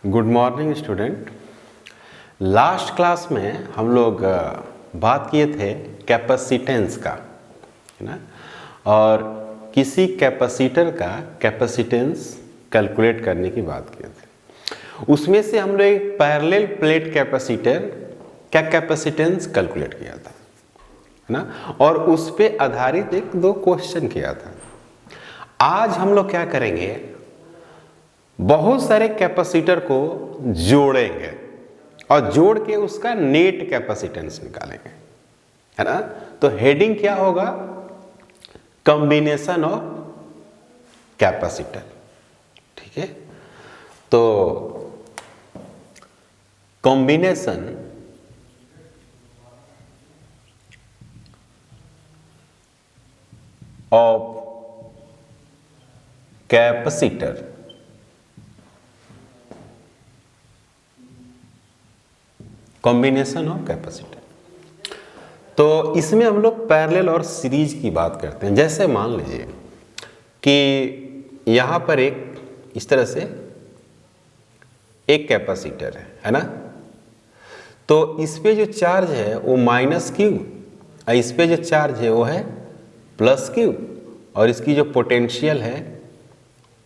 Good morning student. Last class में हम लोग बात किए थे कैपेसिटेंस का, है ना, और किसी कैपेसिटर का कैपेसिटेंस कैलकुलेट करने की बात किए थे। उसमें से हम लोग एक पैरेलल प्लेट कैपेसिटर का कैपेसिटेंस कैलकुलेट किया था, है ना, और उस पे आधारित एक दो क्वेश्चन किया था। आज हम लोग क्या करेंगे, बहुत सारे कैपेसिटर को जोड़ेंगे और जोड़ के उसका नेट कैपेसिटेंस निकालेंगे, है ना। तो हेडिंग क्या होगा, कॉम्बिनेशन ऑफ कैपेसिटर। ठीक है, तो combination of capacitor combination of capacitor. तो इसमें हम लोग पैरेलल और सीरीज की बात करते हैं। जैसे मान लीजिए कि यहाँ पर एक इस तरह से एक कैपेसिटर है ना, तो इस पे जो चार्ज है वो माइनस क्यू और इस पे जो चार्ज है वो है प्लस क्यू, और इसकी जो पोटेंशियल है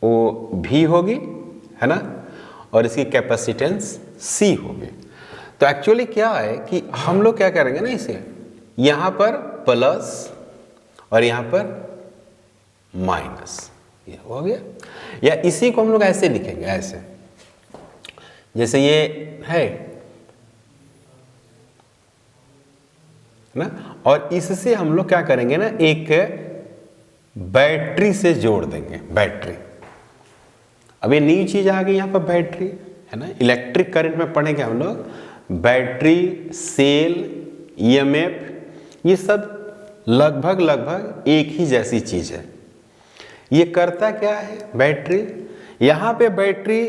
वो भी होगी, है ना, और इसकी कैपेसिटेंस सी होगी। तो एक्चुअली क्या है कि हम लोग क्या करेंगे ना, इसे यहाँ पर प्लस और यहाँ पर माइनस, ये हो गया। या इसी को हम लोग ऐसे लिखेंगे, ऐसे जैसे ये है ना, और इससे हम लोग क्या करेंगे ना, एक बैटरी से जोड़ देंगे। बैटरी, अब ये नई चीज आ गई यहाँ पर बैटरी, है ना। इलेक्ट्रिक करंट में पढ़ेंगे हम लोग बैटरी, सेल, ईएमएफ, ये सब लगभग एक ही जैसी चीज है। ये करता क्या है, बैटरी, यहाँ पे बैटरी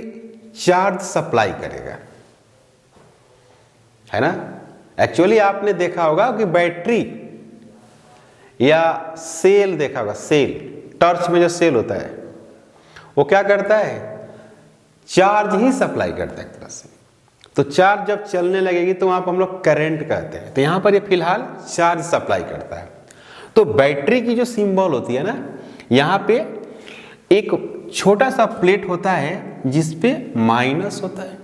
चार्ज सप्लाई करेगा, है ना। एक्चुअली आपने देखा होगा कि बैटरी या सेल देखा होगा, सेल, टॉर्च में जो सेल होता है वो क्या करता है, चार्ज ही सप्लाई करता है एक तरह से। तो चार्ज जब चलने लगेगी तो वहां पर हम लोग करंट कहते हैं। तो यहां पर ये फिलहाल चार्ज सप्लाई करता है। तो बैटरी की जो सिंबल होती है ना, यहां पे एक छोटा सा प्लेट होता है जिसपे माइनस होता है,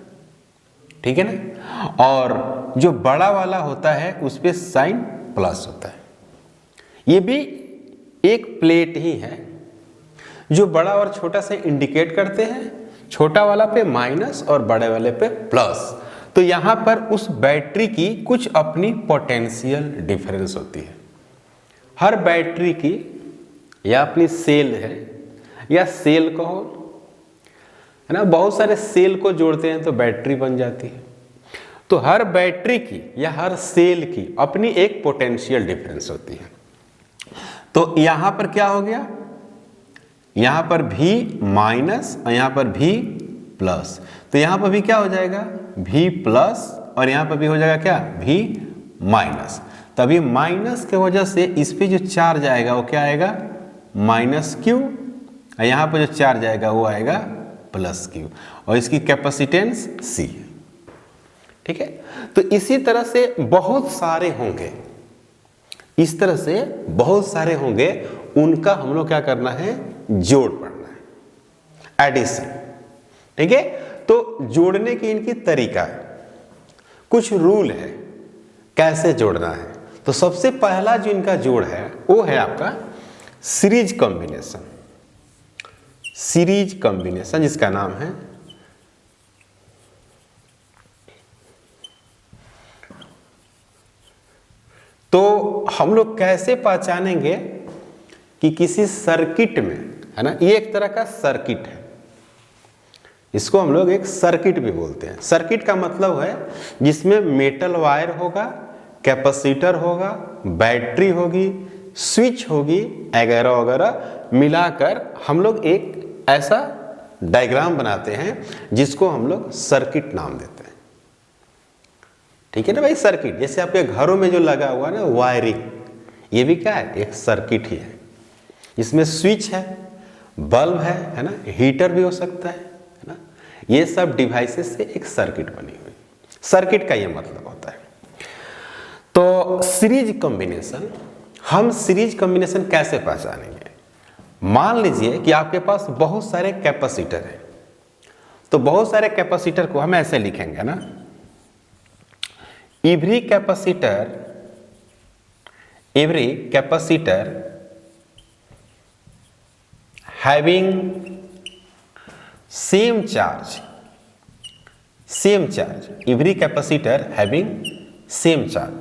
ठीक है ना, और जो बड़ा वाला होता है उस पे साइन प्लस होता है। ये भी एक प्लेट ही है, जो बड़ा और छोटा से इंडिकेट करते हैं, छोटा वाला पे माइनस और बड़े वाले पे प्लस। तो यहां पर उस बैटरी की कुछ अपनी पोटेंशियल डिफरेंस होती है। हर बैटरी की या अपनी सेल है या सेल कहो, है ना, बहुत सारे सेल को जोड़ते हैं तो बैटरी बन जाती है। तो हर बैटरी की या हर सेल की अपनी एक पोटेंशियल डिफरेंस होती है। तो यहां पर क्या हो गया, यहां पर भी माइनस और यहां पर भी प्लस, तो यहां पर भी क्या हो जाएगा, भी प्लस, और यहां पर भी हो जाएगा क्या, भी माइनस। तभी माइनस के वजह से इस पे जो चार्ज आएगा वो क्या आएगा, माइनस क्यू, और यहां पर जो चार्ज आएगा वो आएगा प्लस क्यू, और इसकी कैपेसिटेंस सी है। ठीक है, तो इसी तरह से बहुत सारे होंगे, इस तरह से बहुत सारे होंगे, उनका हम लोग क्या करना है, जोड़ पढ़ना है, एडिशन। ठीक है, तो जोड़ने की इनकी तरीका है, कुछ रूल है कैसे जोड़ना है। तो सबसे पहला जो इनका जोड़ है वो है आपका सीरीज कॉम्बिनेशन। सीरीज कॉम्बिनेशन जिसका नाम है तो हम लोग कैसे पहचानेंगे कि किसी सर्किट में, है ना, ये एक तरह का सर्किट है, इसको हम लोग एक सर्किट भी बोलते हैं। सर्किट का मतलब है जिसमें मेटल वायर होगा, कैपेसिटर होगा, बैटरी होगी, स्विच होगी, वगैरह वगैरह मिलाकर हम लोग एक ऐसा डायग्राम बनाते हैं जिसको हम लोग सर्किट नाम देते हैं। ठीक है ना भाई, सर्किट जैसे आपके घरों में जो लगा हुआ है ना वायरिंग, ये भी क्या है, एक सर्किट ही है। इसमें स्विच है, बल्ब है ना, हीटर भी हो सकता है ना, ये सब डिवाइसेस से एक सर्किट बनी हुई। सर्किट का ये मतलब होता है। तो सीरीज कॉम्बिनेशन, हम सीरीज कॉम्बिनेशन कैसे पहचानेंगे? मान लीजिए कि आपके पास बहुत सारे कैपेसिटर हैं, तो बहुत सारे कैपेसिटर को हम ऐसे लिखेंगे ना, every capacitor having same charge, every capacitor having same charge,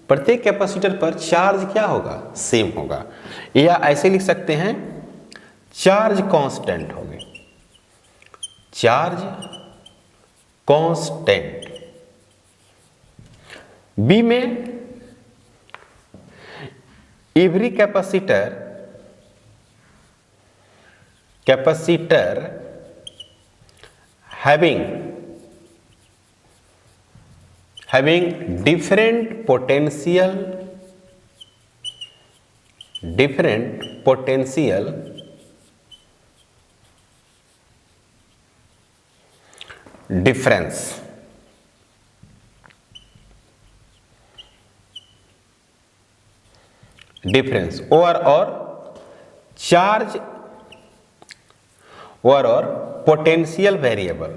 प्रत्येक कैपेसिटर पर चार्ज क्या होगा? सेम होगा। या ऐसे लिख सकते हैं चार्ज कांस्टेंट होगी, चार्ज कांस्टेंट। बी में every capacitor having different potential difference, और चार्ज और पोटेंशियल वेरिएबल,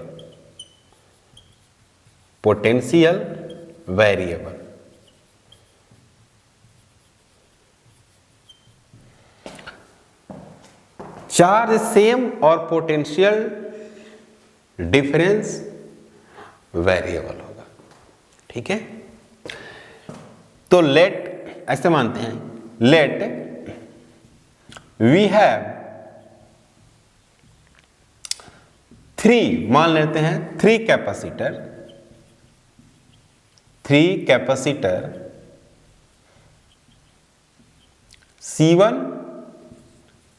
चार्ज सेम और पोटेंशियल डिफरेंस वेरिएबल होगा। ठीक है, तो लेट ऐसे मानते हैं, लेट वी हैव 3, मान लेते हैं 3 capacitor C1,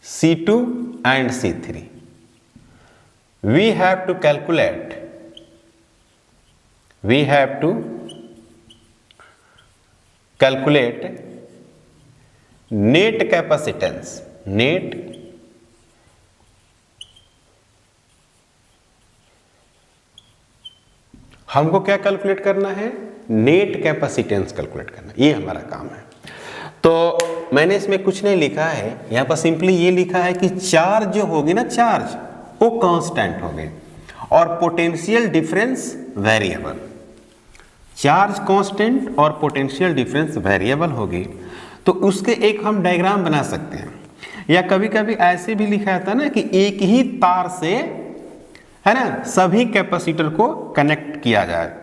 C2 and C3. We have to calculate net capacitance, हमको क्या कैलकुलेट करना है? नेट कैपेसिटेंस कैलकुलेट करना, ये हमारा काम है। तो मैंने इसमें कुछ नहीं लिखा है, यहाँ पर सिंपली ये लिखा है कि चार्ज जो होगी ना, चार्ज वो कांस्टेंट होगी और potential difference variable. Charge constant और पोटेंशियल डिफरेंस वेरिएबल होगी, तो उसके एक हम डायग्राम बना सकते हैं। या कभी कभी ऐसे भी लिखा जाता है ना कि एक ही तार से, है ना, सभी कैपेसिटर को कनेक्ट किया जाए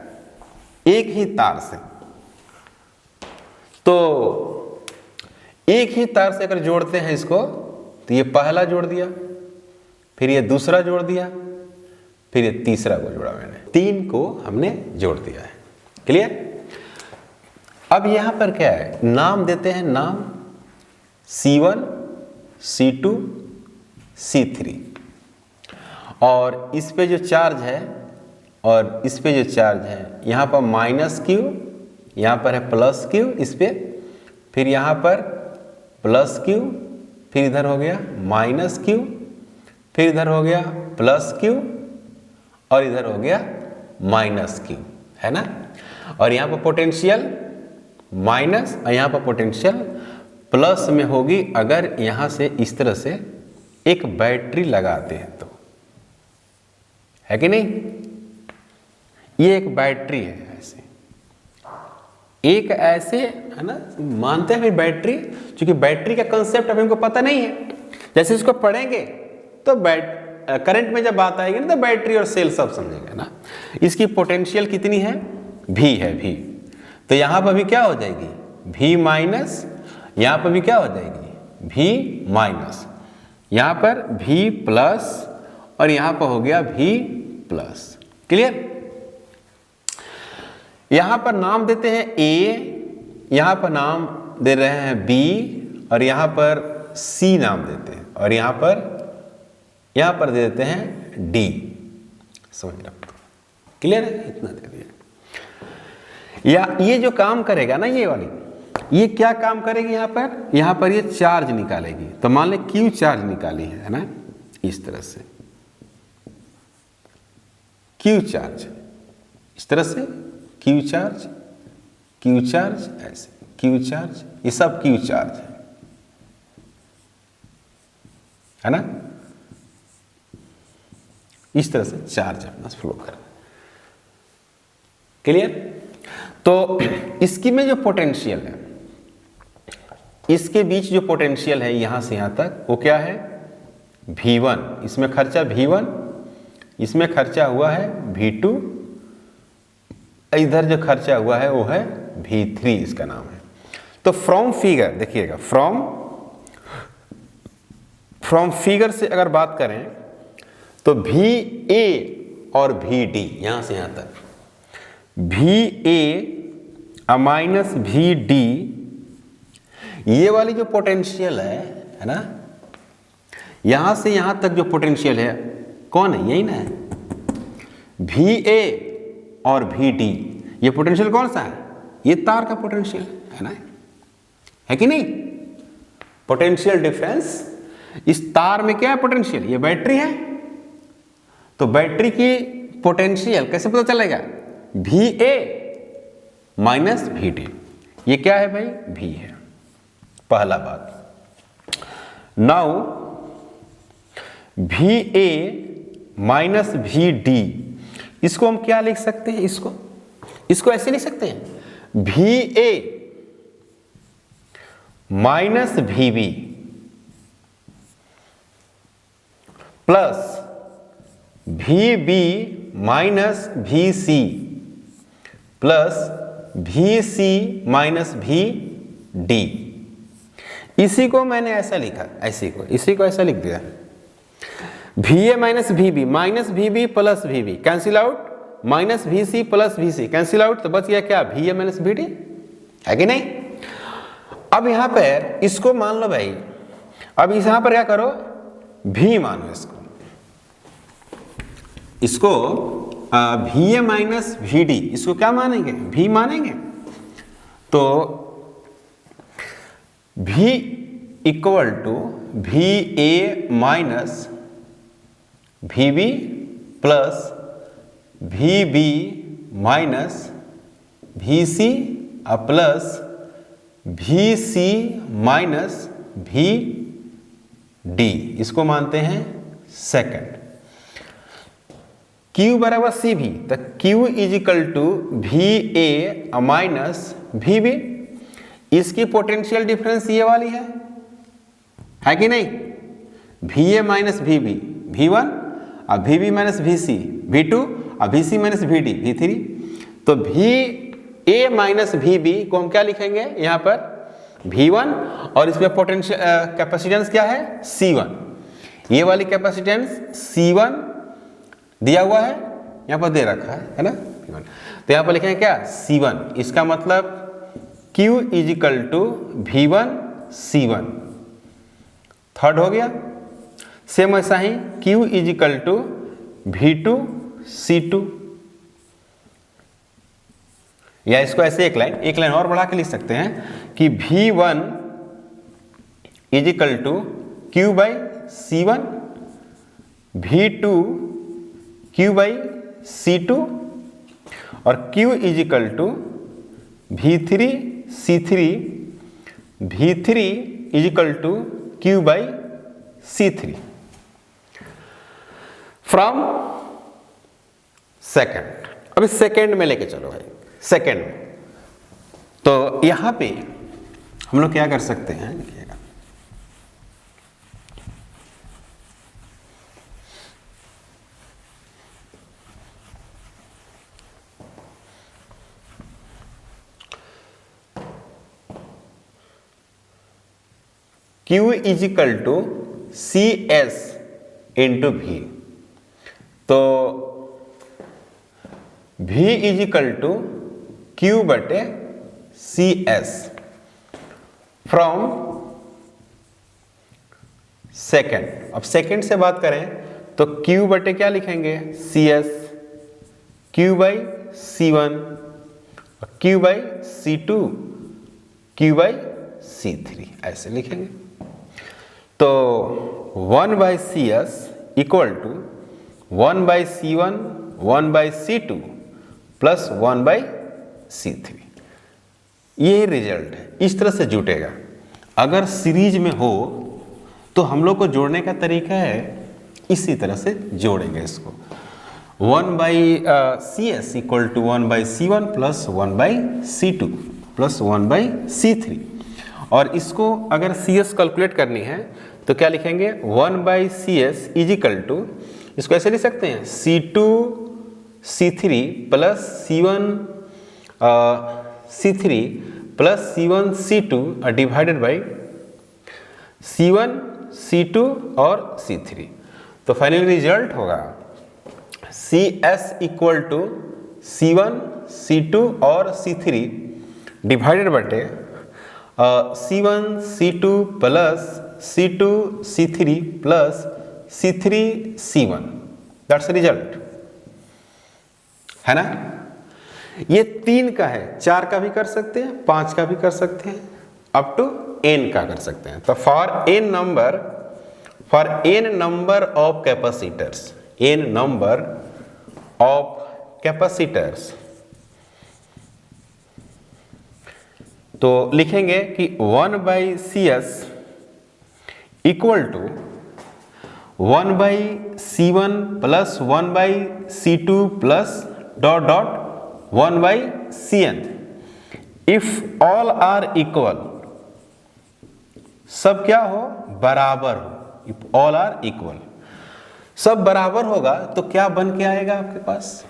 एक ही तार से। तो एक ही तार से अगर जोड़ते हैं इसको, तो ये पहला जोड़ दिया, फिर ये दूसरा जोड़ दिया, फिर ये तीसरा को जोड़ा मैंने, 3 को हमने जोड़ दिया है। क्लियर? अब यहां पर क्या है, नाम देते हैं, नाम C1, C2, C3, और इस पे जो चार्ज है और इस पे जो चार्ज है, यहाँ पर -Q, यहाँ पर है +Q इस पे, फिर यहाँ पर +Q, फिर इधर हो गया -Q, फिर इधर हो गया +Q और इधर हो गया -Q, है ना। और यहाँ पर पोटेंशियल माइनस और यहाँ पर पोटेंशियल प्लस में होगी अगर यहाँ से इस तरह से एक बैटरी लगाते हैं तो, है कि नहीं। ये एक बैटरी है, ऐसे एक ऐसे, है ना, मानते हैं बैटरी, क्योंकि बैटरी का कंसेप्ट अभी हमको पता नहीं है। जैसे इसको पढ़ेंगे तो करंट में जब बात आएगी ना, तो बैटरी और सेल सब समझेंगे ना। इसकी पोटेंशियल कितनी है? V है, V। तो यहाँ पर भी क्या हो जाएगी? V माइनस, यहाँ पर भी क्या हो जाएगी? V माइनस, यहाँ पर V प्लस और यहाँ पर हो गया V प्लस। क्लियर? यहाँ पर नाम देते हैं A, यहाँ पर नाम दे रहे हैं B और यहाँ पर C नाम देते हैं और यहाँ पर दे देते हैं D। समझ रहे? क्लियर है? इतना दे दिया। या ये जो काम करेगा ना, ये वाली, ये क्या काम करेगी? यहाँ पर ये चार्ज निकालेगी। तो मान ले Q चार्ज निकाली है ना, इस तरह से क्यू चार्ज, इस तरह से क्यू चार्ज, ऐसे क्यू चार्ज, ये सब क्यू चार्ज है ना। इस तरह से चार्ज अपना फ्लो कर रहा है। क्लियर। तो इसकी में जो पोटेंशियल है, इसके बीच जो पोटेंशियल है यहां से यहां तक, वो क्या है V1, इसमें खर्चा V1, इसमें खर्चा हुआ है V2, इधर जो खर्चा हुआ है वो है V3, इसका नाम है। तो फ्रॉम फिगर देखिएगा, फ्रॉम फिगर से अगर बात करें तो VA और VD, यहां से यहां तक VA माइनस VD, ये वाली जो पोटेंशियल है ना, यहां से यहां तक जो पोटेंशियल है कौन है, यही ना है, VA और VD। ये पोटेंशियल कौन सा है, ये तार का पोटेंशियल है ना, है कि नहीं। पोटेंशियल डिफरेंस, इस तार में क्या है पोटेंशियल, ये बैटरी है, तो बैटरी की पोटेंशियल कैसे पता चलेगा, VA माइनस VD। ये क्या है भाई, V है, पहला बात। नाउ VA माइनस VD, इसको हम क्या लिख सकते हैं, इसको ऐसे लिख सकते हैं, VA minus VB plus VB minus VC plus VC minus VD। इसी को मैंने ऐसा लिखा, इसी को ऐसा लिख दिया, VA minus VB plus VB cancel out, minus VC plus VC cancel out, तो बच गया क्या, VA माइनस VD, है कि नहीं। अब यहां पर इसको मान लो भाई, अब इस यहां पर क्या करो, V मानो इसको VA माइनस VD, इसको क्या मानेंगे, V मानेंगे। तो V equal to VA minus VB plus VB minus VC plus VC minus VD, इसको मानते हैं सेकंड। Q बराबर CV, तो Q is equal to VA minus VB, इसकी पोटेंशियल डिफरेंस ये वाली है कि नहीं, VA माइनस VB V1 और VB माइनस VC V2 और VC माइनस VD V3। तो VA माइनस VB को हम क्या लिखेंगे यहाँ पर, V1, और इसमें पोटेंशियल कैपेसिटेंस क्या है, C1। ये वाली कैपेसिटेंस C1 दिया हुआ है, यहाँ पर दे रखा है ना, तो यहाँ पर लिखेंगे क्या, C1। इसका मतलब Q is equal to V1 C1, third हो गया। सेम ऐसा ही Q is equal to V2 C2, या इसको ऐसे एक लाइन और बढ़ा के लिख सकते हैं कि V1 is equal to Q by C1, V2 Q by C2 और Q is equal to V3 C3, V3 is equal to Q by C3 from second. अभी सेकेंड में लेके चलो भाई, सेकेंड में तो यहां पे हम लोग क्या कर सकते हैं, देखिएगा Q is equal to CS into V, तो V is equal to Q बटे CS फ्रॉम सेकेंड। अब सेकेंड से बात करें तो Q बटे क्या लिखेंगे, CS, Q by C1, Q by C2, Q by C3, ऐसे लिखेंगे। तो 1 by CS equal to 1 by C1 1/C2 plus 1/C3। ये रिजल्ट है, इस तरह से जुटेगा। अगर सीरीज में हो तो हम लोग को जोड़ने का तरीका है इसी तरह से जोड़ेंगे इसको। 1/CS equal to 1/C1 plus 1/C2 plus 1/C3। और इसको अगर CS कैलकुलेट करनी है तो क्या लिखेंगे, 1/CS इज इक्वल टू, इसको ऐसे लिख सकते हैं C2 C3 plus C1 plus C1 C2 divided by C1 C2 और C3। तो फाइनल रिजल्ट होगा CS equal to C1 C2 और C3 डिवाइडेड बटे C1 C2 plus C2 C3 plus C3 C1। That's result है ना। ये 3 का है, 4 का भी कर सकते हैं, 5 का भी कर सकते हैं, अप टू n का कर सकते हैं। तो for n number of capacitors, तो लिखेंगे कि 1/CS equal to 1/C1 plus 1/C2 plus dot dot 1/CN if all are equal, सब क्या हो, बराबर हो। इफ ऑल आर इक्वल, सब बराबर होगा तो क्या बन के आएगा आपके पास,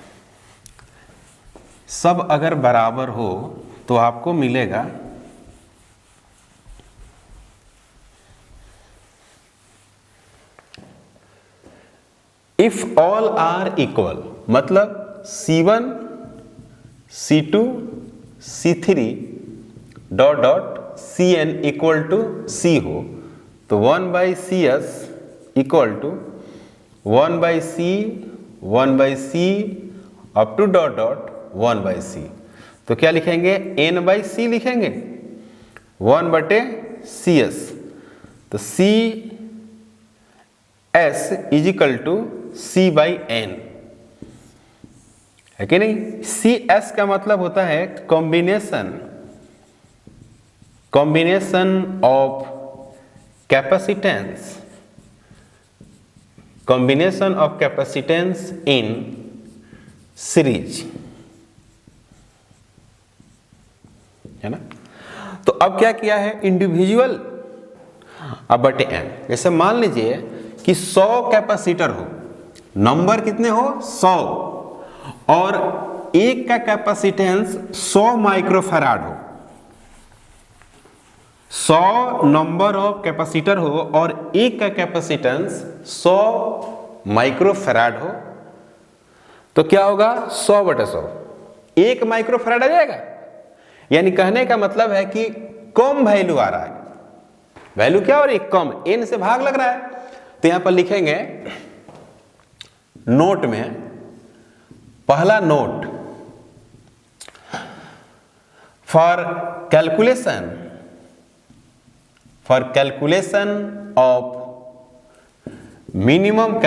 सब अगर बराबर हो तो आपको मिलेगा इफ ऑल आर इक्वल, मतलब C1 C2 C3 dot dot CN equal to C हो, तो 1/CS equal to 1/C 1/C up to dot dot 1/C। तो क्या लिखेंगे, n/C लिखेंगे 1/CS। तो CS is equal to C/N, है कि नहीं। CS का मतलब होता है combination of capacitance in series, है ना। तो अब क्या किया है, इंडिविजुअल अब बटे n। जैसे मान लीजिए कि 100 कैपेसिटर हो, नंबर कितने हो 100, और एक का कैपेसिटेंस 100 माइक्रोफैराड हो, 100 नंबर ऑफ कैपेसिटर हो और एक का कैपेसिटेंस 100 माइक्रोफैराड हो, तो क्या होगा 100/100, 1 माइक्रोफैराड आ जाएगा। यानी कहने का मतलब है कि कम वैल्यू आ रहा है, वैल्यू क्या हो रही है, कम, n से भाग लग रहा है। तो यहां पर लिखेंगे नोट में, पहला note, for calculation of minimum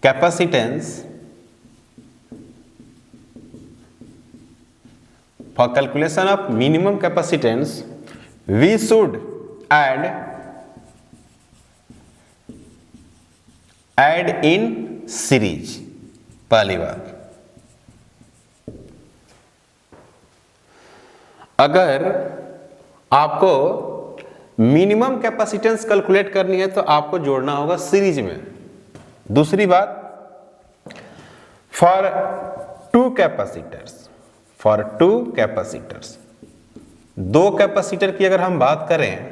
capacitance for calculation of minimum capacitance we should add in series। पहली बात, अगर आपको मिनिमम कैपेसिटेंस कैलकुलेट करनी है तो आपको जोड़ना होगा सीरीज में। दूसरी बात, फॉर टू कैपेसिटर्स, 2 कैपेसिटर की अगर हम बात करें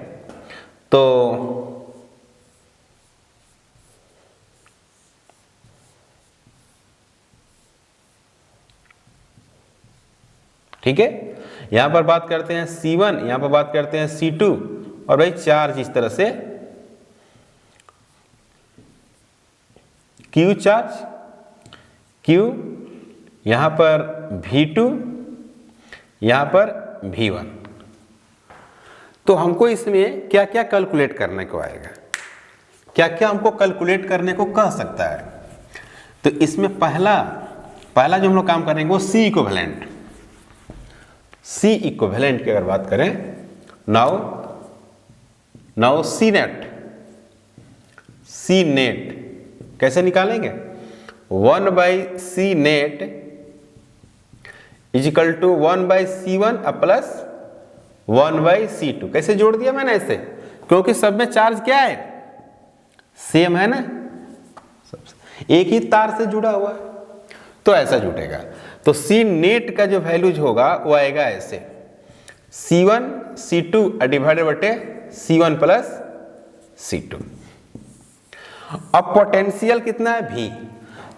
तो ठीक है, यहां पर बात करते हैं C1, यहां पर बात करते हैं C2, और भाई चार्ज इस तरह से Q चार्ज, Q, यहां पर V2, यहां पर V1। तो हमको इसमें क्या क्या कैलकुलेट करने को आएगा, क्या क्या हमको कैलकुलेट करने को कह सकता है। तो इसमें पहला जो हम लोग काम करेंगे वो सी इक्विवेलेंट। सी इक्विवेलेंट की अगर बात करें, नाउ सी नेट कैसे निकालेंगे? 1/c net is equal to 1/c1 plus 1/c2। कैसे जोड़ दिया मैंने ऐसे? क्योंकि सब में चार्ज क्या है? सेम है ना, एक ही तार से जुड़ा हुआ है, तो ऐसा जुड़ेगा। तो सी नेट का जो वैल्यूज होगा वो आएगा ऐसे, C1 C2 डिवाइडेड बटे C1 प्लस C2। अब पोटेंशियल कितना है? V।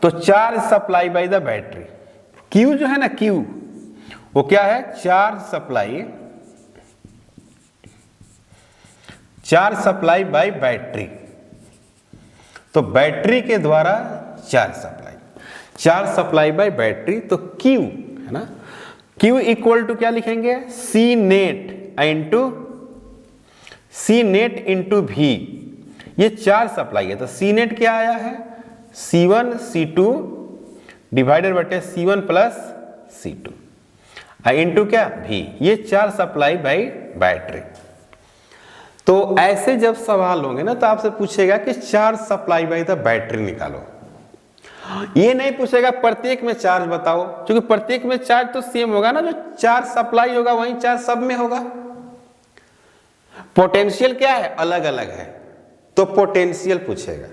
तो charge supply by the battery, Q जो है ना, Q वो क्या है? Charge supply by battery. तो बैटरी के द्वारा चार्ज सप्लाई बाय बैटरी, तो Q है ना, Q इक्वल टू क्या लिखेंगे? C net into V। ये चार्ज सप्लाई है, तो C नेट क्या आया है? C1 C2 डिवाइडेड बटे C1 प्लस C2 इंटू क्या? V। ये चार्ज सप्लाई बाय बैटरी। तो ऐसे जब सवाल होंगे ना तो आपसे पूछेगा कि charge supply by the battery निकालो। ये नहीं पूछेगा प्रत्येक में चार्ज बताओ, क्योंकि प्रत्येक में चार्ज तो सेम होगा ना, जो चार्ज सप्लाई होगा वही चार्ज सब में होगा। पोटेंशियल क्या है? अलग अलग है, तो पोटेंशियल पूछेगा।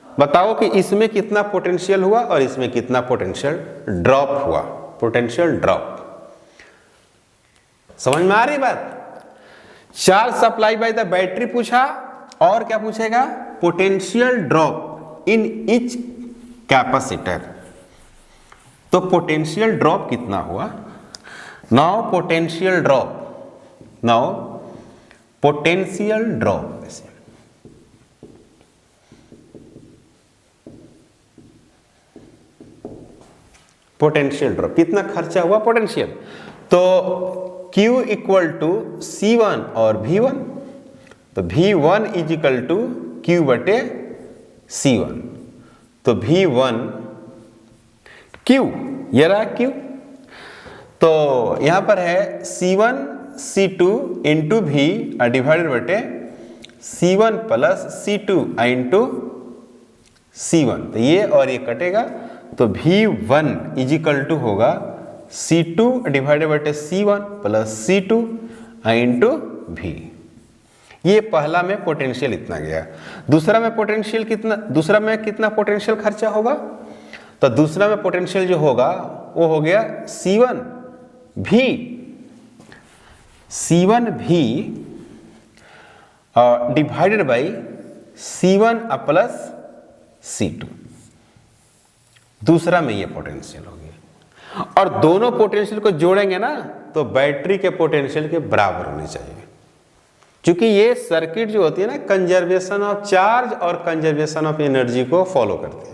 बताओ कि इसमें कितना पोटेंशियल हुआ और इसमें कितना पोटेंशियल ड्रॉप हुआ। पोटेंशियल ड्रॉप समझ में आ रही बात? Charge supply by the battery पूछा, और क्या पूछेगा? Potential drop in each capacitor. तो पोटेंशियल ड्रॉप कितना हुआ? नाउ पोटेंशियल ड्रॉप ऐसे पोटेंशियल ड्रॉप कितना खर्चा हुआ पोटेंशियल। तो Q इक्वल टू C1 और V1, तो V1 is equal to Q बटे C1। तो V1 Q, ये रहा Q। तो यहां पर है C1 C2 into V divided बटे C1 plus C2 into C1। तो ये और ये कटेगा, तो V1 इज इक्वल टू होगा C2 डिवाइडेड बटे C1 plus C2 into V। ये पहला में पोटेंशियल इतना गया। दूसरा में कितना पोटेंशियल खर्चा होगा? तो दूसरा में पोटेंशियल जो होगा वो हो गया C1 V divided by C1 plus C2। दूसरा में ये पोटेंशियल हो गया, और दोनों पोटेंशियल को जोड़ेंगे ना तो बैटरी के पोटेंशियल के बराबर होनी चाहिए, क्योंकि ये सर्किट जो होती है ना कंजर्वेशन ऑफ चार्ज और कंजर्वेशन ऑफ एनर्जी को फॉलो करती है।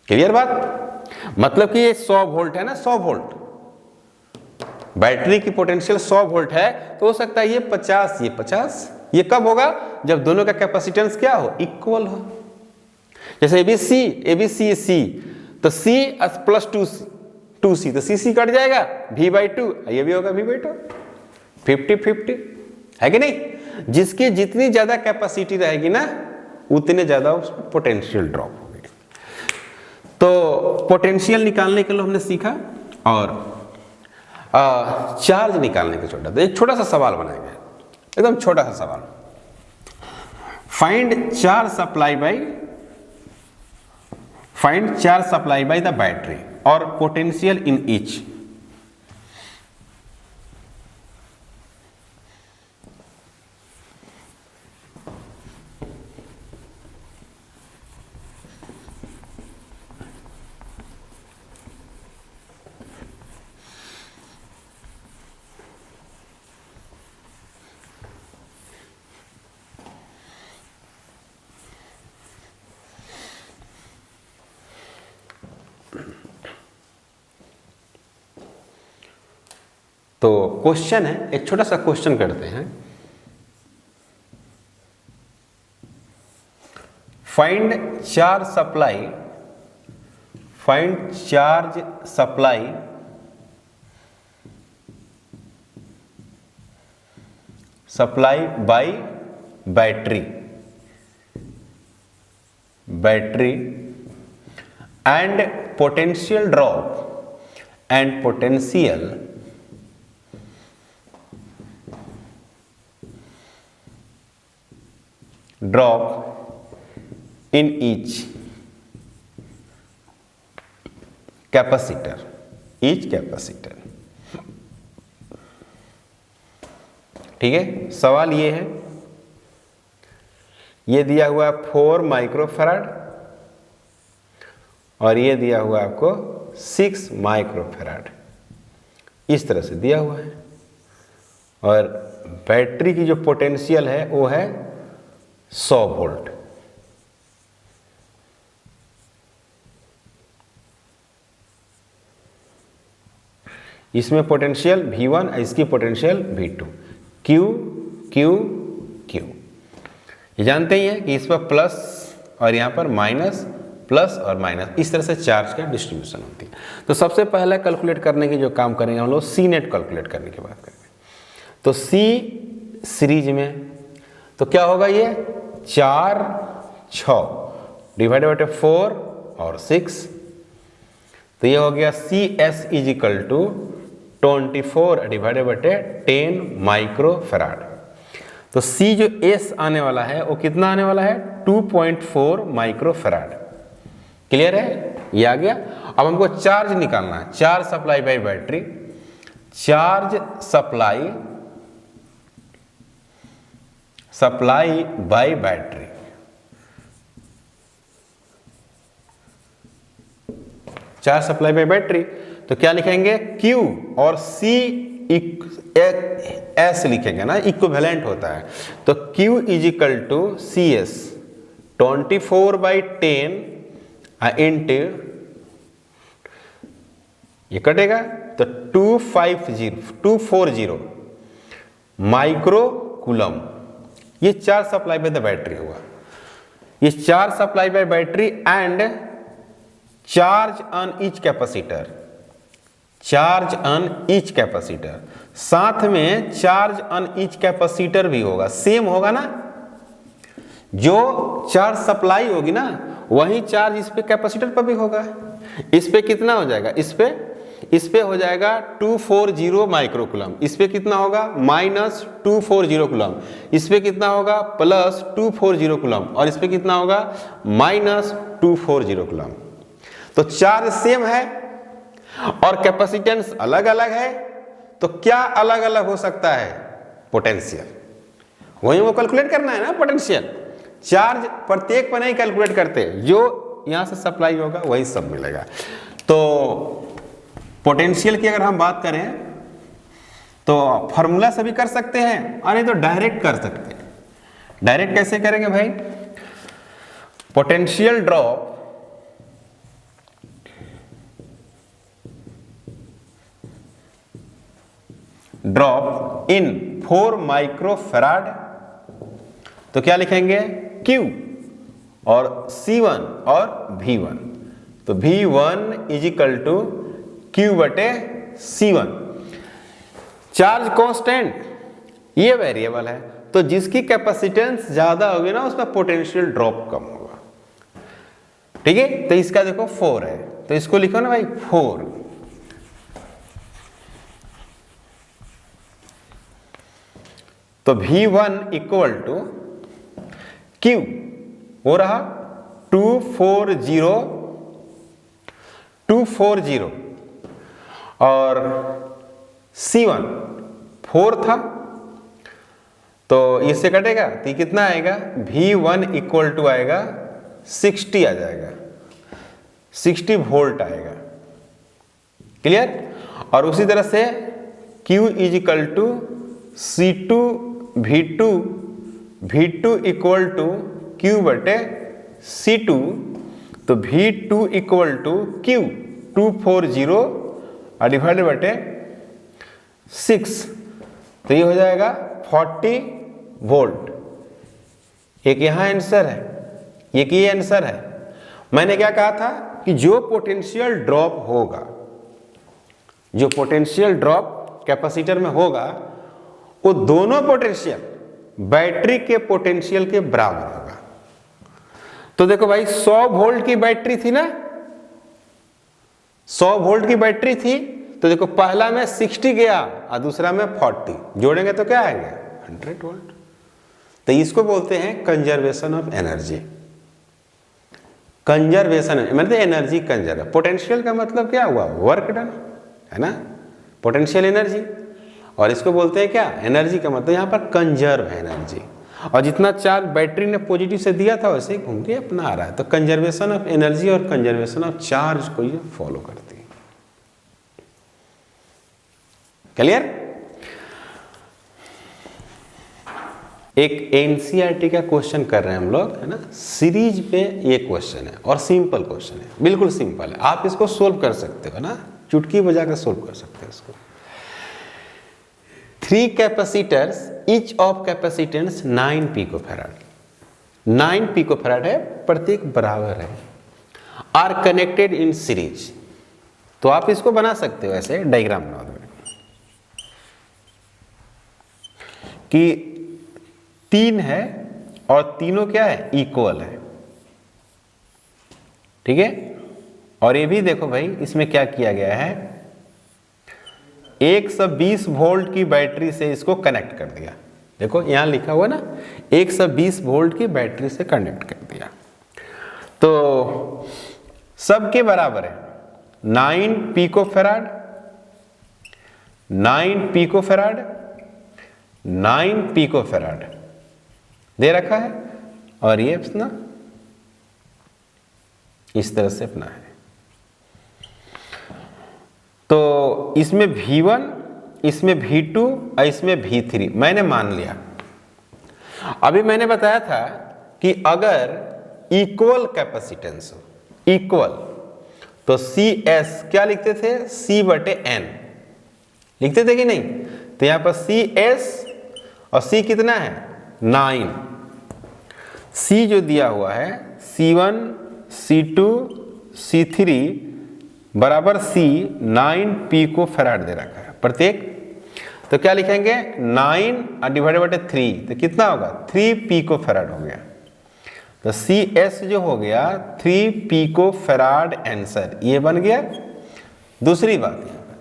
क्लियर बात? मतलब कि ये 100 वोल्ट है ना, 100 वोल्ट बैटरी की पोटेंशियल 100 वोल्ट है, तो हो सकता है ये 50। ये कब होगा? जब दोनों का कैपेसिटेंस क्या हो? इक्वल हो। जैसे ABC C, तो C प्लस 2C, तो C कट जाएगा, V/2, ये भी होगा V/2, 50-50 है कि नहीं? जिसकी जितनी ज्यादा कैपेसिटी रहेगी ना उतने ज्यादा उसमें पोटेंशियल ड्रॉप होगी। तो पोटेंशियल निकालने के लिए हमने सीखा, और चार्ज निकालने के छोटा, तो एक छोटा सा सवाल बनाएंगे, एकदम छोटा सा सवाल। Find charge supply by the battery और पोटेंशियल इन ईच। तो क्वेश्चन है, एक छोटा सा क्वेश्चन करते हैं। Find charge supply find charge supply by battery and potential drop in each capacitor ठीक है। सवाल ये है, ये दिया हुआ है 4 माइक्रोफैराड और ये दिया हुआ है आपको 6 माइक्रोफैराड, इस तरह से दिया हुआ है। और बैटरी की जो पोटेंशियल है वो है 100 वोल्ट। इसमें पोटेंशियल V1, इसकी potential V2। Q Q Q, ये जानते ही हैं कि इस पर प्लस और यहाँ पर माइनस, प्लस और माइनस, इस तरह से चार्ज का डिस्ट्रीब्यूशन होती है। तो सबसे पहले कैलकुलेट करने की जो काम करेंगे हम लोग C नेट कैलकुलेट करने की बात करेंगे। तो C सीरीज में तो क्या होगा, ये 4 6 डिवाइडेड बाई 4 और 6, तो ये हो गया CS is equal to 24 divided by 10 microfarad. तो C जो S आने वाला है वो कितना आने वाला है, 2.4 माइक्रोफैराड। क्लियर है, ये आ गया। अब हमको चार्ज निकालना है, charge supply by battery, charge supply by battery. Charge supply by battery, तो क्या लिखेंगे, Q और C S लिखेंगे ना, इक्विवेलेंट होता है। तो Q is equal to CS 24/10 ये कटेगा तो 240 माइक्रो कूलम। ये charge supply by the battery हुआ। ये charge supply by battery and charge on each capacitor, साथ में चार्ज ऑन ईच कैपेसिटर भी होगा, सेम होगा ना। जो चार्ज सप्लाई होगी ना वही चार्ज इस पे कैपेसिटर पर भी होगा। इस पे कितना हो जाएगा, इस पे हो जाएगा 240 माइक्रोकूलम, इस पे कितना होगा -240 कूलम, इस पे कितना होगा +240 कूलम और इस पे कितना होगा -240 कूलम। तो चार्ज सेम है और कैपेसिटेंस अलग अलग है, तो क्या अलग अलग हो सकता है, पोटेंशियल। वही वो कैलकुलेट करना है ना, पोटेंशियल। चार्ज प्रत्येक पर नहीं कैलकुलेट करते, जो यहां से सप्लाई होगा वही सब मिलेगा। तो पोटेंशियल की अगर हम बात करें तो फॉर्मूला से भी कर सकते हैं और नहीं तो डायरेक्ट कर सकते हैं। डायरेक्ट कैसे करेंगे भाई, पोटेंशियल ड्रॉप इन 4 माइक्रोफैराड, तो क्या लिखेंगे, Q और C1 और V1। तो V1 is equal to Q/C1। Charge constant ये वेरिएबल है, तो जिसकी कैपेसिटेंस ज्यादा होगी ना उसमें पोटेंशियल ड्रॉप कम होगा। ठीक है, तो इसका देखो 4 है, तो इसको लिखो ना भाई 4। तो V1 इक्वल टू Q हो रहा 240 और C1 4 था, तो इससे कटेगा तो कितना आएगा, V1 इक्वल टू आएगा 60 आ जाएगा, 60 वोल्ट आएगा। क्लियर। और उसी तरह से Q is equal to C2 V2 equal to Q/C2, तो V2 equal to Q 240 divided बटे 6, तो ये हो जाएगा 40 वोल्ट। एक यहाँ आंसर है, एक ये आंसर है। मैंने क्या कहा था कि जो पोटेंशियल ड्रॉप होगा, जो पोटेंशियल ड्रॉप कैपेसिटर में होगा, वो दोनों पोटेंशियल बैटरी के पोटेंशियल के बराबर होगा। तो देखो भाई 100 वोल्ट की बैटरी थी ना, 100 वोल्ट की बैटरी थी, तो देखो पहला में 60 गया और दूसरा में 40, जोड़ेंगे तो क्या आएगा 100 वोल्ट। तो इसको बोलते हैं कंजर्वेशन ऑफ एनर्जी। कंजर्वेशन मतलब एनर्जी कंजर्व। पोटेंशियल का मतलब क्या हुआ, वर्क डन, है ना, पोटेंशियल एनर्जी। और इसको बोलते हैं क्या, एनर्जी का मतलब यहाँ पर कंजर्व है एनर्जी। और जितना चार्ज बैटरी ने पॉजिटिव से दिया था वैसे ही घूम के अपना आ रहा है। तो कंजर्वेशन ऑफ एनर्जी और कंजर्वेशन ऑफ चार्ज को ये फॉलो करती है। क्लियर? एक एनसीईआरटी का क्वेश्चन कर रहे हैं हम लोग, है ना, सीरीज पे ये क्वेश्चन है और सिंपल क्वेश्चन है, बिल्कुल सिंपल है। आप इसको सोल्व कर सकते हो ना, चुटकी बजाकर सोल्व कर सकते हो इसको। 3 capacitors, each of capacitance 9 picofarad, 9 picofarad है, प्रत्येक बराबर है, आर कनेक्टेड इन सीरीज। तो आप इसको बना सकते हो ऐसे, डायग्राम बना दो कि 3 है और तीनों क्या है, इक्वल है, ठीक है। और ये भी देखो भाई, इसमें क्या किया गया है, 120 वोल्ट की बैटरी से इसको कनेक्ट कर दिया। देखो यहां लिखा हुआ ना, 120 वोल्ट की बैटरी से कनेक्ट कर दिया। तो सबके बराबर है 9 पिकोफैराड, 9 पिकोफैराड, 9 पिकोफैराड दे रखा है, और ये अपना इस तरह से अपना है। तो इसमें V1, इसमें V2 और इसमें V3 मैंने मान लिया। अभी मैंने बताया था कि अगर इक्वल कैपेसिटेंस हो, इक्वल, तो CS क्या लिखते थे, C/N लिखते थे कि नहीं। तो यहां पर CS और C कितना है 9, C जो दिया हुआ है C1, C2, C3 बराबर C 9 पिकोफैराड दे रखा है प्रत्येक। तो क्या लिखेंगे 9 डिवाइडेड बाय 3, तो कितना होगा 3 पिकोफैराड हो गया। तो CS जो हो गया 3 पिकोफैराड आंसर, ये बन गया। दूसरी बात यहाँ पर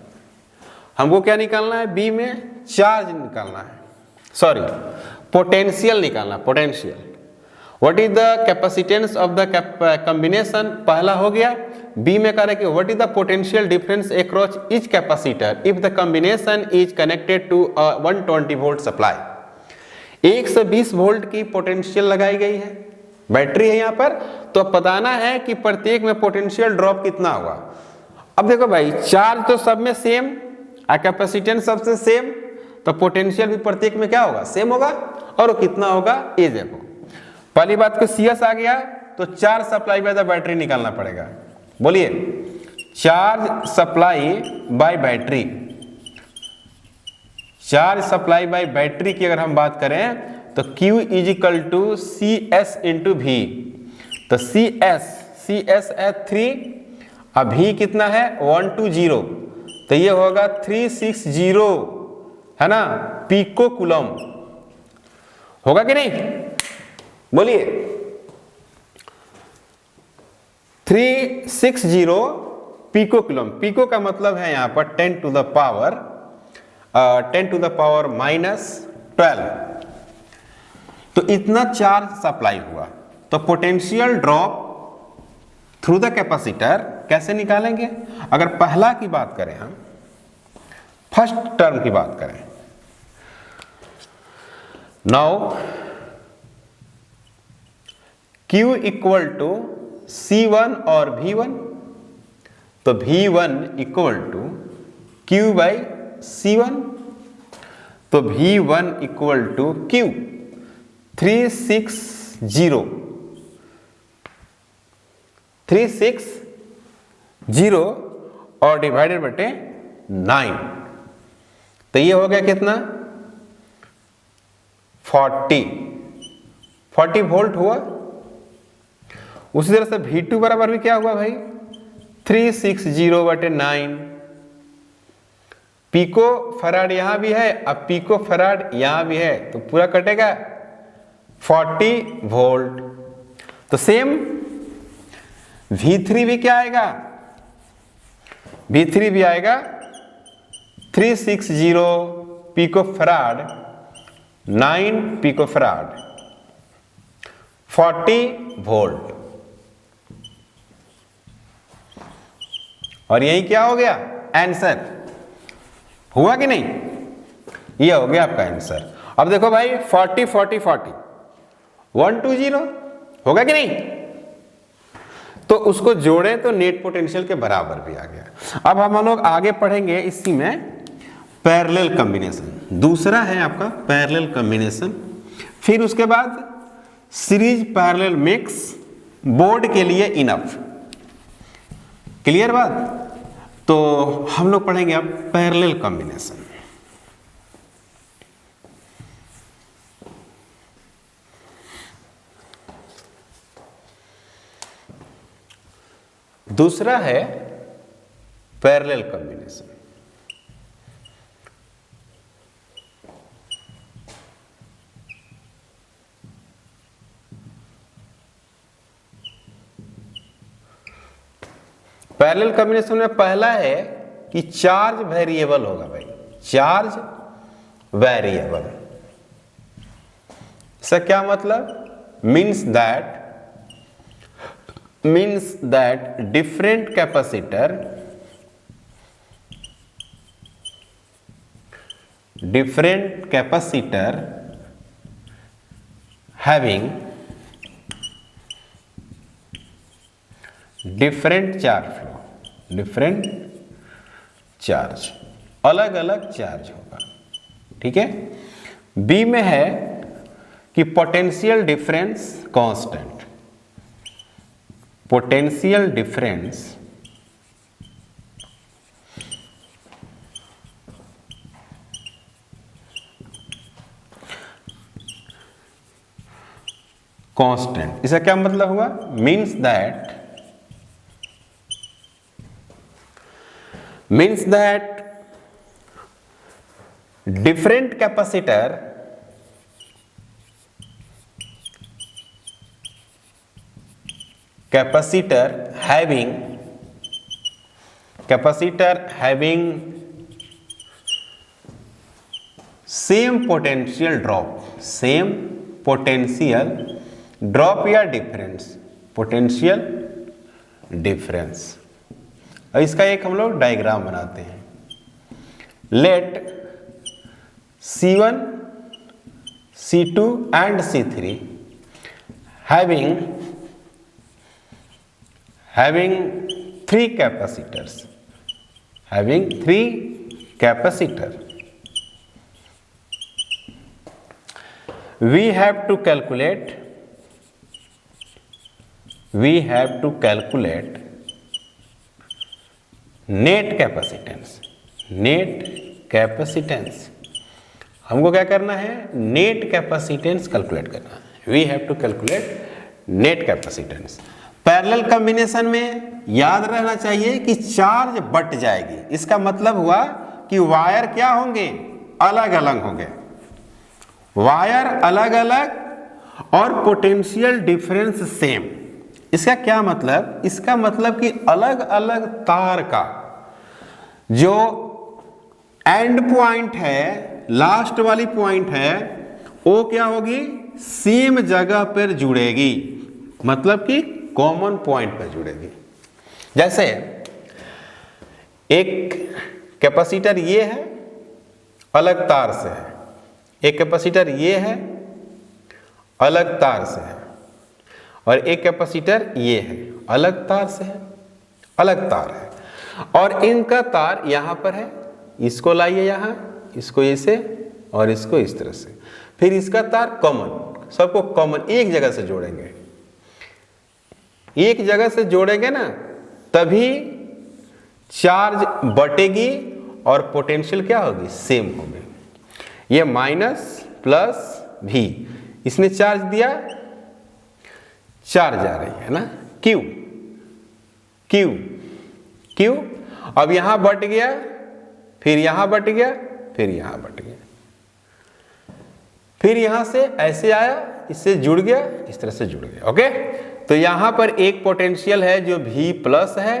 हमको क्या निकालना है, B में चार्ज निकालना है, सॉरी पोटेंशियल निकालना, potential. What is the capacitance of the combination, पहला हो गया। बी में कह रहे कि what is the potential difference across each capacitor if the combination is connected to 120 volt supply. 120 volt की पोटेंशियल लगाई गई है, बैटरी है यहाँ पर। तो बताना है कि प्रत्येक में पोटेंशियल ड्रॉप कितना होगा। अब देखो भाई, चार्ज तो सब में सेम और कैपेसिटेंस सबसे सेम, तो पोटेंशियल भी प्रत्येक में क्या होगा, सेम होगा। और वो कितना होगा, ये देखो पहली बात को CS आ गया, तो charge supply by the battery निकालना पड़ेगा। बोलिए, charge supply by battery, charge supply by battery की अगर हम बात करें तो Q is equal to CS into V। तो CS है 3, अब V कितना है 120, तो ये होगा 360, है ना, पिको कूलम होगा कि नहीं, बोलिए 360 पिको कूलम। पिको का मतलब है यहां पर 10 टू द पावर -12। तो इतना चार्ज सप्लाई हुआ। तो potential drop through the capacitor कैसे निकालेंगे। अगर पहला की बात करें, हम फर्स्ट टर्म की बात करें, now Q equal to C1 और V1, तो V1 equal to Q by C1, तो V1 इक्वल टू Q 360 और डिवाइडेड बटे 9, तो ये हो गया कितना 40 वोल्ट हुआ। उसी तरह से V2 बराबर भी क्या हुआ भाई 360/9। पिको फराड यहां भी है, अब पिको फराड यहां भी है, तो पूरा कटेगा 40 वोल्ट। तो सेम V3 भी क्या आएगा, V3 भी आएगा 360 picofarad 9 picofarad 40 volt. और यही क्या हो गया आंसर, हुआ कि नहीं, ये हो गया आपका आंसर। अब देखो भाई 40 40 40 120 होगा कि नहीं, तो उसको जोड़ें तो नेट पोटेंशियल के बराबर भी आ गया। अब हम लोग आगे पढ़ेंगे इसी में पैरेलल कॉम्बिनेशन, दूसरा है आपका पैरेलल कॉम्बिनेशन। फिर उसके बाद सीरीज पैरेलल मिक्स, बोर्ड के लिए इनफ। क्लियर बात, तो हम लोग पढ़ेंगे अब पैरेलल कॉम्बिनेशन। दूसरा है पैरेलल कॉम्बिनेशन। पैरेलल कॉम्बिनेशन में पहला है कि चार्ज वेरिएबल होगा भाई, चार्ज वेरिएबल। इसका क्या मतलब, means that different capacitor having different charge flow, different charge, अलग अलग चार्ज होगा। ठीक है। बी में है कि potential difference constant, potential difference constant. इसका क्या मतलब हुआ, means that different capacitor having same potential drop या potential difference। और इसका एक हम लोग डायग्राम बनाते हैं। Let C1, C2 and C3 having three capacitors, we have to calculate net capacitance. हमको क्या करना है, नेट कैपेसिटेंस कैलकुलेट करना है। We have to calculate net capacitance. Parallel combination में याद रहना चाहिए कि चार्ज बट जाएगी। इसका मतलब हुआ कि वायर क्या होंगे, अलग अलग होंगे, वायर अलग अलग और पोटेंशियल डिफरेंस सेम। इसका क्या मतलब, इसका मतलब कि अलग अलग तार का जो एंड पॉइंट है, लास्ट वाली पॉइंट है, वो क्या होगी, सेम जगह पर जुड़ेगी, मतलब कि कॉमन पॉइंट पर जुड़ेगी। जैसे एक कैपेसिटर ये है, अलग तार से है, एक कैपेसिटर ये है, अलग तार से है, और एक कैपेसिटर ये है, अलग तार से है, अलग तार है, और इनका तार यहां पर है। इसको लाइए यहां, इसको ऐसे और इसको इस तरह से, फिर इसका तार कॉमन, सबको कॉमन एक जगह से जोड़ेंगे। एक जगह से जोड़ेंगे ना, तभी चार्ज बटेगी और पोटेंशियल क्या होगी, सेम होगी। ये माइनस प्लस भी, इसने चार्ज दिया, चार्ज आ रही है ना, क्यू क्यू क्यू। अब यहां बट गया, फिर यहां बट गया, फिर यहां बट गया, फिर यहां से ऐसे आया, इससे जुड़ गया, इस तरह से जुड़ गया। ओके, तो यहां पर एक पोटेंशियल है जो V प्लस है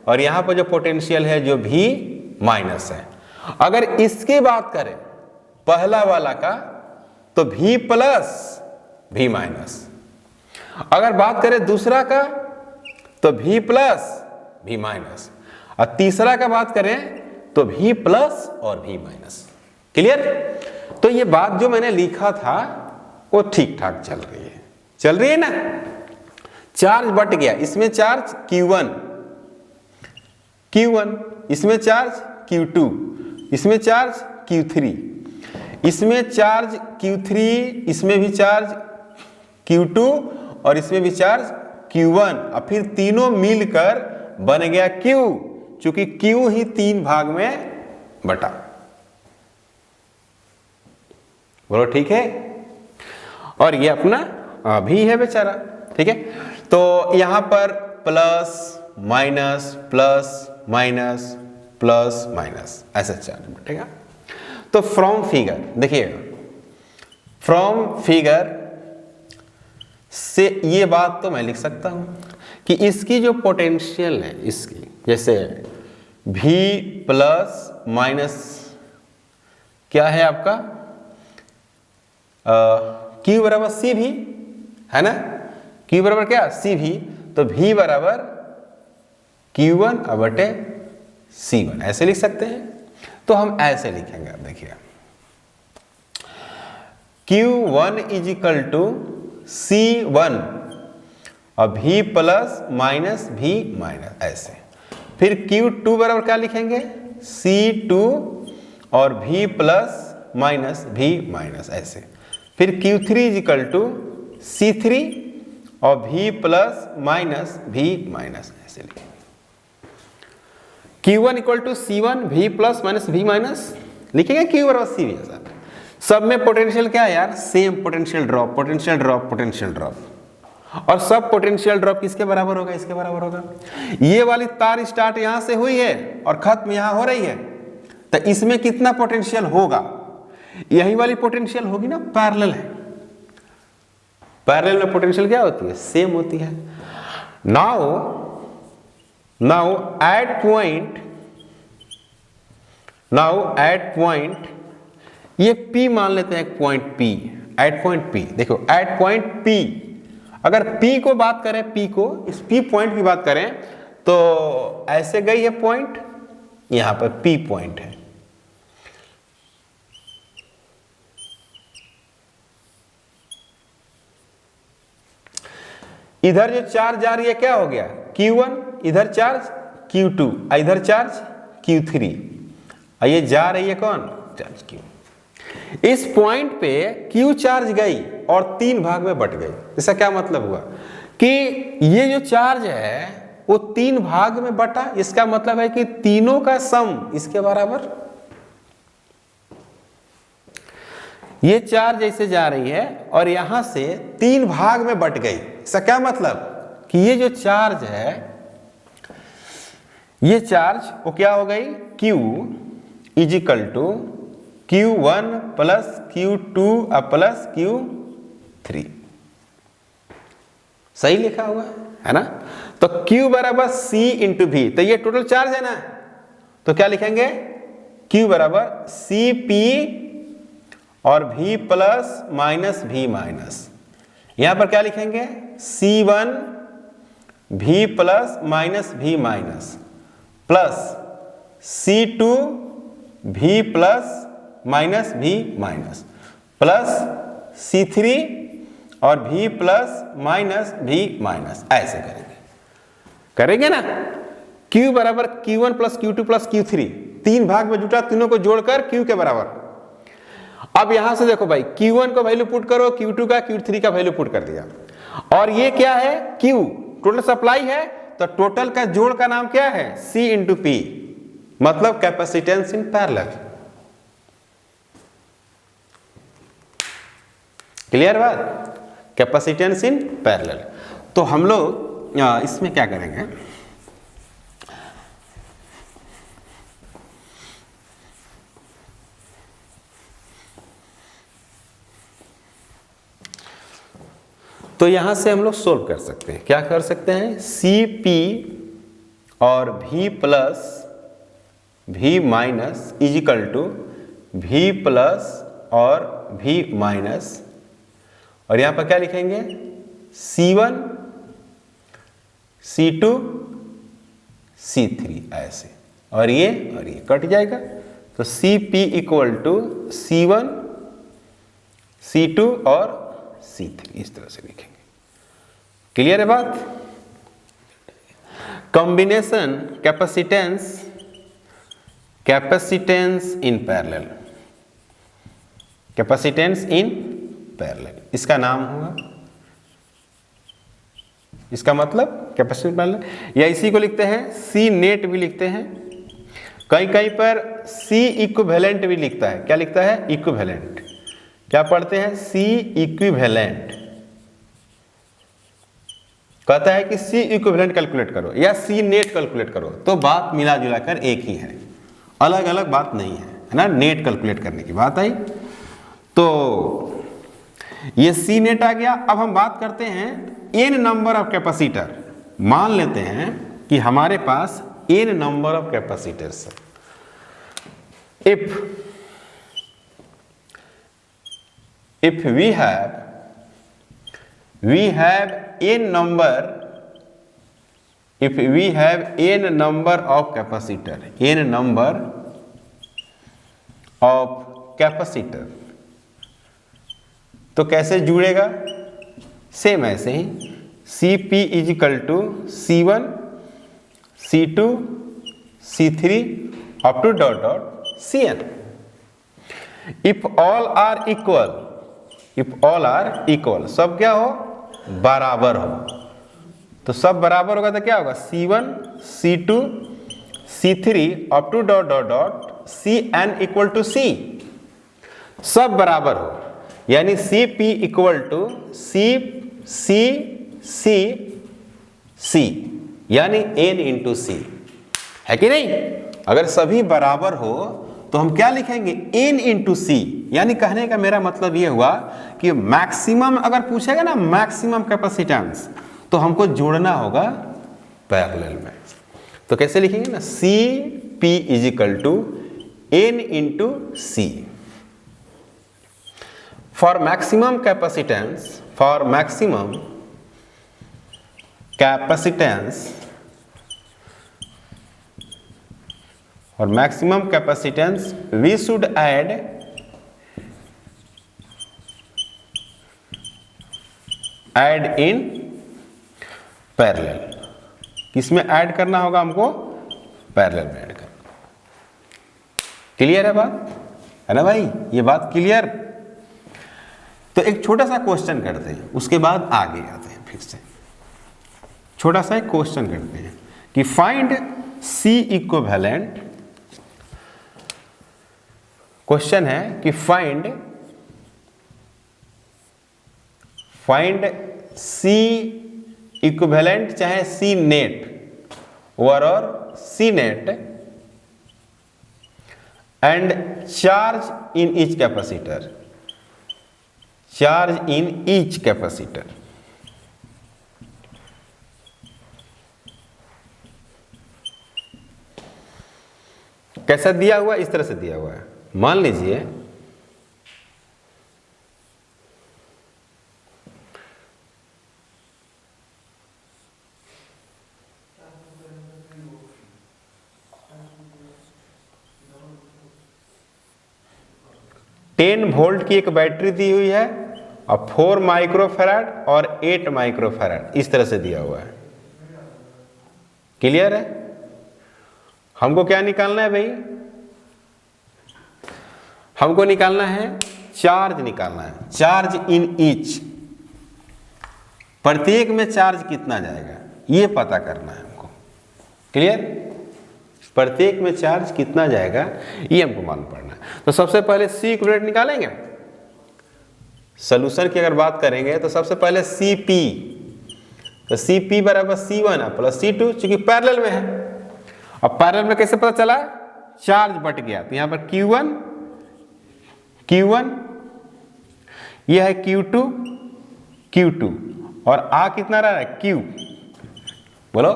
और यहां पर जो पोटेंशियल है जो V माइनस है। अगर इसकी बात करें पहला वाला का तो V प्लस V माइनस, अगर बात करें दूसरा का तो V प्लस V माइनस, और तीसरा का बात करें तो V प्लस और V माइनस। क्लियर? तो ये बात जो मैंने लिखा था वो ठीक ठाक चल रही है ना। चार्ज बट गया, इसमें चार्ज Q1, इसमें चार्ज Q2, इसमें चार्ज Q3, इसमें चार्ज Q3, इसमें भी चार्ज Q2 और इसमें भी चार्ज Q1, और फिर तीनों मिलकर बन गया Q, चूंकि Q ही 3 भाग में बटा। बोलो ठीक है? और ये अपना भी है बेचारा। ठीक है, तो यहां पर plus minus plus minus plus minus ऐसा चार्ज बटेगा। तो फ्रॉम फिगर देखिएगा, फ्रॉम फिगर से ये बात तो मैं लिख सकता हूं कि इसकी जो पोटेंशियल है, इसकी जैसे V प्लस माइनस क्या है आपका Q बराबर सी भी है ना, Q बराबर क्या सी भी, तो V बराबर Q1 बटे C1 ऐसे लिख सकते हैं। तो हम ऐसे लिखेंगे, आप देखिए Q1 is equal to C1 और V plus minus V minus ऐसे। फिर Q2 बराबर क्या लिखेंगे C2 और V plus minus V minus ऐसे। फिर Q3 is equal to C3 और V plus minus V minus ऐसे लिखेंगे। Q1 equal to C1 V plus minus V minus लिखेंगे, Q बराबर C भी है। सब में पोटेंशियल क्या है यार, same potential drop, potential drop, potential drop, और सब पोटेंशियल ड्रॉप किसके बराबर होगा, इसके बराबर होगा। ये वाली तार स्टार्ट यहां से हुई है और खत्म यहां हो रही है, तो इसमें कितना पोटेंशियल होगा, यही वाली पोटेंशियल होगी ना, पैरेलल है। पैरेलल में पोटेंशियल क्या होती है, सेम होती है। नाउ एट पॉइंट ये P मान लेते हैं, एक point P, at point P। देखो एट पॉइंट P, अगर P को बात करें, P को, इस P पॉइंट की बात करें तो ऐसे गई है पॉइंट, यहां पर P पॉइंट है। इधर जो चार्ज जा रही है क्या हो गया Q1, इधर चार्ज Q2, इधर चार्ज Q3, ये जा रही है कौन, चार्ज Q। इस पॉइंट पे Q चार्ज गई और 3 भाग में बट गई। इसका क्या मतलब हुआ कि ये जो चार्ज है वो 3 भाग में बटा, इसका मतलब है कि तीनों का सम इसके बराबर। ये चार्ज ऐसे जा रही है और यहां से 3 भाग में बट गई। इसका क्या मतलब कि ये जो चार्ज है, ये चार्ज वो क्या हो गई, Q is equal to Q1 plus Q2 plus Q3। सही लिखा हुआ है ना। तो Q बराबर C इंटू V, तो ये टोटल चार्ज है ना, तो क्या लिखेंगे Q बराबर CP और V plus minus V minus. यहां पर क्या लिखेंगे C1 V plus minus V minus plus C2 V plus minus V minus plus C3 और V plus minus V minus, ऐसे करेंगे ना। Q बराबर Q1 plus Q2 plus Q3, 3 भाग में जुटा, तीनों को जोड़कर Q के बराबर। अब यहां से देखो भाई, Q1 को वैल्यू पुट करो, Q2 का, Q3 का वैल्यू पुट कर दिया, और ये क्या है Q टोटल सप्लाई है, तो टोटल का जोड़ का नाम क्या है C इंटू P, मतलब कैपेसिटेंस इन पैरेलल। क्लियर बात, कैपेसिटेंस इन पैरेलल। तो हम लोग इसमें क्या करेंगे, तो यहां से हम लोग सोल्व कर सकते हैं। क्या कर सकते हैं, सी पी और v plus v minus is equal to v plus और v माइनस, और यहां पर क्या लिखेंगे, C1 C2 C3 ऐसे, और ये कट जाएगा। तो CP equal to C1 C2 और C3 इस तरह से लिखेंगे। क्लियर है बात। Combination capacitance in parallel, capacitance in parallel इसका नाम होगा, इसका मतलब कैपेसिटेंस पैरेलल, या इसी को लिखते हैं सी नेट भी लिखते हैं, कहीं कहीं पर सी इक्विवेलेंट भी लिखता है। क्या लिखता है, इक्विवेलेंट। क्या पढ़ते हैं, सी इक्विवेलेंट, कहता है कि सी इक्विवेलेंट कैलकुलेट करो या सी नेट कैलकुलेट करो, तो बात मिला जुला कर एक ही है, अलग अलग बात नहीं है ना। नेट कैलकुलेट करने की बात आई, तो ये सी नेट आ गया। अब हम बात करते हैं एन नंबर ऑफ कैपेसिटर। मान लेते हैं कि हमारे पास एन नंबर ऑफ कैपेसिटर्स है। if we have n number, if we have n number of capacitor, n number of capacitor, तो कैसे जुड़ेगा, सेम ऐसे ही Cp is equal to C1 C2 C3 up to dot dot Cn। If all are equal, if all are equal, सब क्या हो, बराबर हो, तो सब बराबर होगा तो क्या होगा, C1 C2 C3 up to dot dot dot Cn equal to C, सब बराबर हो, यानी Cp इक्वल टू C यानी n इंटू C, है कि नहीं। अगर सभी बराबर हो तो हम क्या लिखेंगे, n इंटू C, यानी कहने का मेरा मतलब ये हुआ कि मैक्सिमम अगर पूछेगा ना, मैक्सिमम कैपेसिटेंस, तो हमको जोड़ना होगा पैरेलल में। तो कैसे लिखेंगे ना, Cp is equal to n into C। For maximum capacitance, for maximum capacitance, for maximum capacitance, we should add in parallel। किसमें ऐड करना होगा हमको, पैरेलल में ऐड करना। क्लियर है बात, है ना भाई, ये बात क्लियर। तो एक छोटा सा क्वेश्चन करते हैं, उसके बाद आगे आते हैं। फिर से छोटा सा एक क्वेश्चन करते हैं कि फाइंड सी इक्विवेलेंट। क्वेश्चन है कि फाइंड सी इक्विवेलेंट चाहे सी नेट, और C net and charge in each capacitor, charge in each capacitor. कैसा दिया हुआ, इस तरह से दिया हुआ है। मान लीजिए टेन वोल्ट की एक बैटरी दी हुई है और 4 माइक्रोफैराड और 8 माइक्रोफैराड इस तरह से दिया हुआ है। क्लियर है। हमको क्या निकालना है भाई, हमको निकालना है चार्ज, निकालना है चार्ज इन ईच, प्रत्येक में चार्ज कितना जाएगा ये पता करना है हमको। क्लियर, प्रत्येक में चार्ज कितना जाएगा ये हमको मालूम पड़ना है। तो सबसे पहले सी इक्विवेलेंट निकालेंगे। सोल्यूशन की अगर बात करेंगे तो सबसे पहले Cp, तो Cp बराबर C1 प्लस C2, चूंकि पैरेलल में है। अब पैरेलल में कैसे पता चला? चार्ज बट गया, तो यहां पर Q1 यह है Q2 और आ कितना रहा है? Q। बोलो,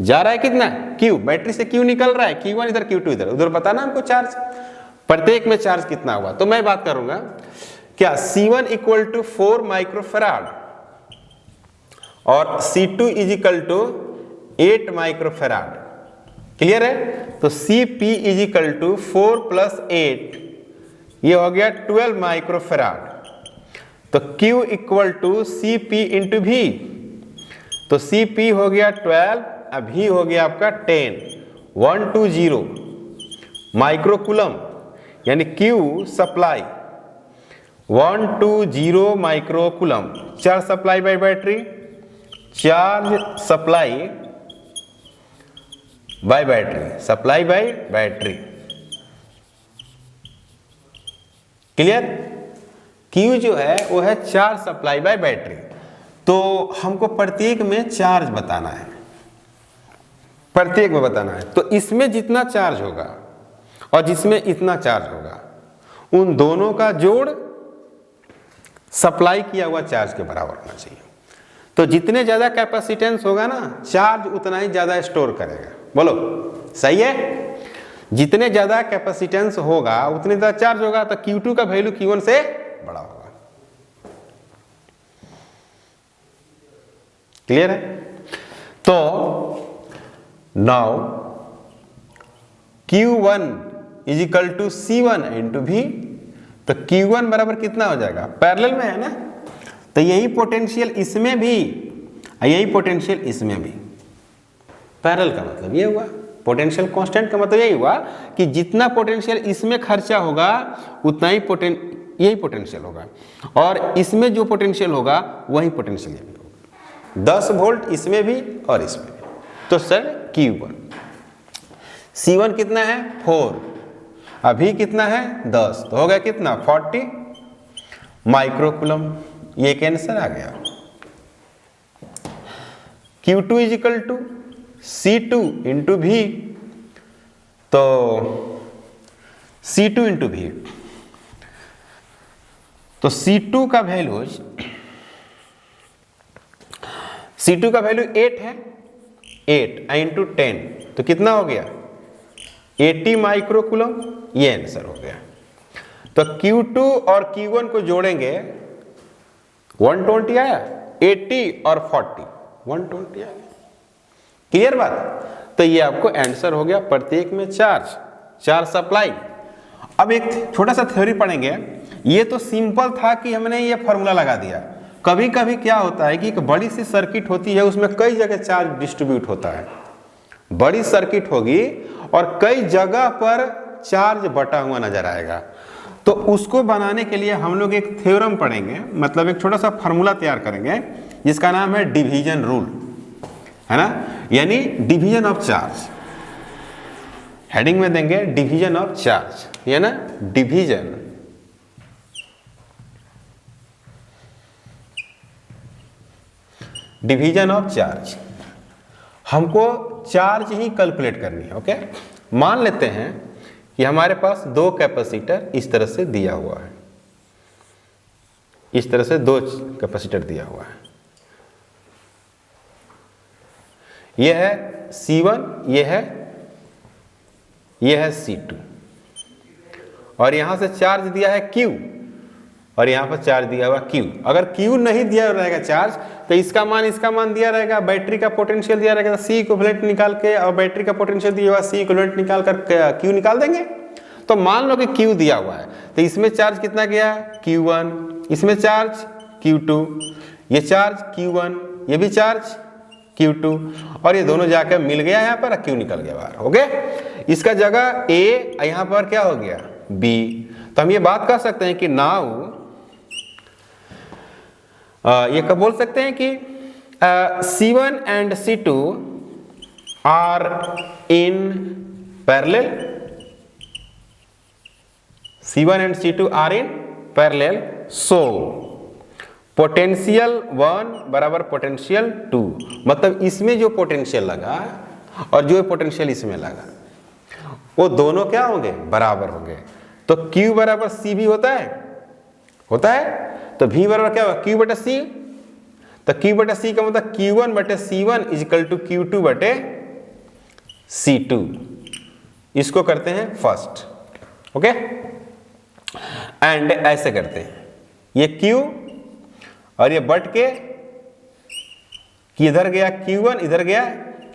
जा रहा है कितना? Q। बैटरी से Q निकल रहा है, Q1 इधर, Q2 इधर। उधर पता ना हमको चार्ज, प्रत्येक में चार्ज कितना हुआ। तो मैं बात करूंगा क्या C1 इक्वल टू 4 माइक्रोफेराड और C2 is equal to 8 microfarad. Clear है? तो Cp is equal to 4 plus 8, ये हो गया 12 माइक्रोफेराड। तो Q equal to Cp into V, तो Cp हो गया 12, V हो गया आपका 10, 120 माइक्रोकूलम, यानी Q supply 120 microcoulomb. Charge supply by battery, charge supply by battery, supply by battery. Clear? Q जो है वो है चार्ज सप्लाई बाय बैटरी। तो हमको प्रत्येक में चार्ज बताना है, प्रत्येक में बताना है। तो इसमें जितना चार्ज होगा और जिसमें इतना चार्ज होगा, उन दोनों का जोड़ सप्लाई किया हुआ चार्ज के बराबर होना चाहिए। तो जितने ज्यादा कैपेसिटेंस होगा ना, चार्ज उतना ही ज्यादा स्टोर करेगा। बोलो, सही है? जितने ज्यादा कैपेसिटेंस होगा उतने ज्यादा चार्ज होगा, तो Q2 का वैल्यू Q1 से बड़ा होगा। क्लियर है? तो now Q1 is equal to C1 into V, तो Q1 बराबर कितना हो जाएगा? पैरेलल में है ना, तो यही पोटेंशियल इसमें भी, यही पोटेंशियल इसमें भी। पैरेलल का मतलब ये हुआ, पोटेंशियल कांस्टेंट का मतलब यही हुआ कि जितना पोटेंशियल इसमें खर्चा होगा उतना ही यही पोटेंशियल होगा, और इसमें जो पोटेंशियल होगा वही पोटेंशियल ये भी होगा। 10 वोल्ट इसमें भी और इसमें भी। तो सर Q1, C1 कितना है? 4, अभी कितना है? 10, तो हो गया कितना? 40 माइक्रोकूलम। ये एक आंसर आ गया। Q2 is equal to C2 into V, तो C2 इंटू V, तो C2 का वैल्यू 8 है, 8 इंटू 10, तो कितना हो गया? 80 माइक्रोकूलम। ये आंसर हो गया। तो Q2 और Q1 को जोड़ेंगे, 120 आया, 80 और 40, 120 आया। क्लियर बात? तो ये आपको आंसर हो गया। प्रत्येक में चार्ज सप्लाई। अब एक छोटा सा थ्योरी पढ़ेंगे। ये तो सिंपल था कि हमने ये फॉर्मूला लगा दिया। कभी कभी क्या होता है कि एक बड़ी सी सर्किट होती है, उसमें कई जगह चार्ज डिस्ट्रीब्यूट होता है। बड़ी सर्किट होगी और कई जगह पर चार्ज बटा हुआ नजर आएगा, तो उसको बनाने के लिए हम लोग एक थ्योरम पढ़ेंगे, मतलब एक छोटा सा फॉर्मूला तैयार करेंगे जिसका नाम है डिवीजन रूल, है ना, यानी डिवीजन ऑफ चार्ज। हेडिंग में देंगे डिवीजन ऑफ चार्ज, ये ना, डिवीजन ऑफ चार्ज। हमको चार्ज ही कैलकुलेट करनी है। ओके, मान लेते हैं कि हमारे पास 2 कैपेसिटर इस तरह से दिया हुआ है, इस तरह से 2 कैपेसिटर दिया हुआ है। यह है C1, यह है C2, और यहां से चार्ज दिया है Q, और यहां पर चार्ज दिया हुआ Q। अगर Q नहीं दिया रहेगा चार्ज, तो इसका मान दिया रहेगा, बैटरी का पोटेंशियल दिया रहेगा, C इक्विवेलेंट निकाल के, और बैटरी का पोटेंशियल दिया हुआ C इक्विवेलेंट निकाल कर Q निकाल देंगे। तो मान लो कि Q दिया हुआ है, तो इसमें चार्ज कितना गया? Q1, इसमें चार्ज Q2, ये चार्ज Q1, ये भी चार्ज Q2, और ये दोनों जाकर मिल गया यहाँ पर, Q निकल गया बाहर। ओके, इसका जगह A, यहाँ पर क्या हो गया? B। तो हम ये बात कर सकते हैं कि नाउ ये कब बोल सकते हैं कि C1 and C2 are in parallel, C1 and C2 are in parallel, so potential 1 बराबर पोटेंशियल 2, मतलब इसमें जो पोटेंशियल लगा और जो पोटेंशियल इसमें लगा वो दोनों क्या होंगे, बराबर होंगे। तो Q बराबर C भी होता है तो V बराबर क्या होगा, Q बटे C। तो Q बटे C का मतलब Q1 बटे C1 इजिकल टू Q2 बटे C2। इसको करते हैं फर्स्ट, ओके। एंड ऐसे करते हैं, ये Q और ये बट के इधर गया Q1, इधर गया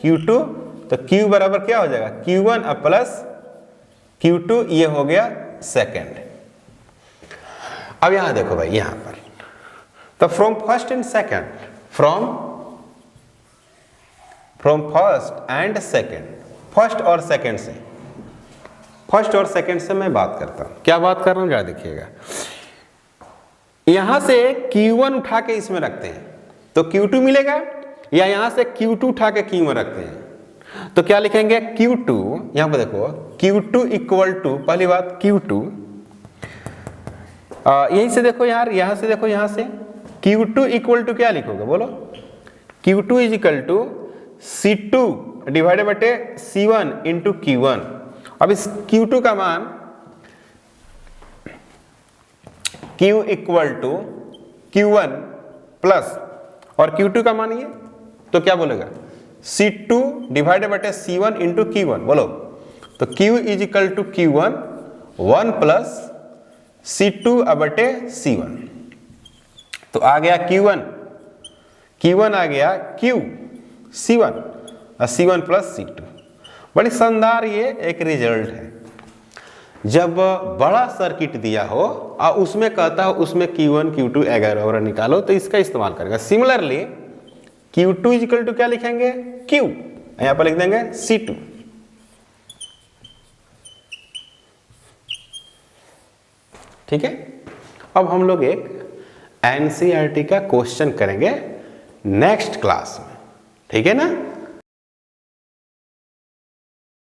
Q2, तो Q बराबर क्या हो जाएगा, Q1 अब प्लस Q2, ये हो गया सेकेंड। अब यहां देखो भाई, यहां पर तो from first and second, from first and second, first और सेकेंड से, फर्स्ट और सेकेंड से मैं बात करता हूं। क्या बात कर रहा हूं जरा देखिएगा। यहां से Q1 उठा के इसमें रखते हैं तो Q2 मिलेगा, या यहां से Q2 उठा के Q में रखते हैं तो क्या लिखेंगे, Q2, यहां पर देखो Q2 इक्वल टू, पहली बात Q2, यहीं से देखो यार, यहां से देखो, यहां से Q2 इक्वल टू क्या लिखोगे बोलो, Q2 is equal to C2 divided बटे C1 इंटू Q1। अब इस Q2 का मान Q equal to Q1 plus और Q2 का मान ये, तो क्या बोलेगा, C2 डिवाइडेड बटे C1 इंटू Q1, बोलो। तो Q is equal to Q1 1 plus C2 बटे C1। तो आ गया Q1 आ गया Q C1 और C1 प्लस C2। बड़ी शानदार ये एक रिजल्ट है। जब बड़ा सर्किट दिया हो और उसमें कहता हो उसमें Q1 Q2 वगैरह निकालो, तो इसका इस्तेमाल करेगा। Similarly Q2 is equal to क्या लिखेंगे, Q, यहां पर लिख देंगे C2। ठीक है, अब हम लोग एक NCERT का क्वेश्चन करेंगे नेक्स्ट क्लास में, ठीक है ना।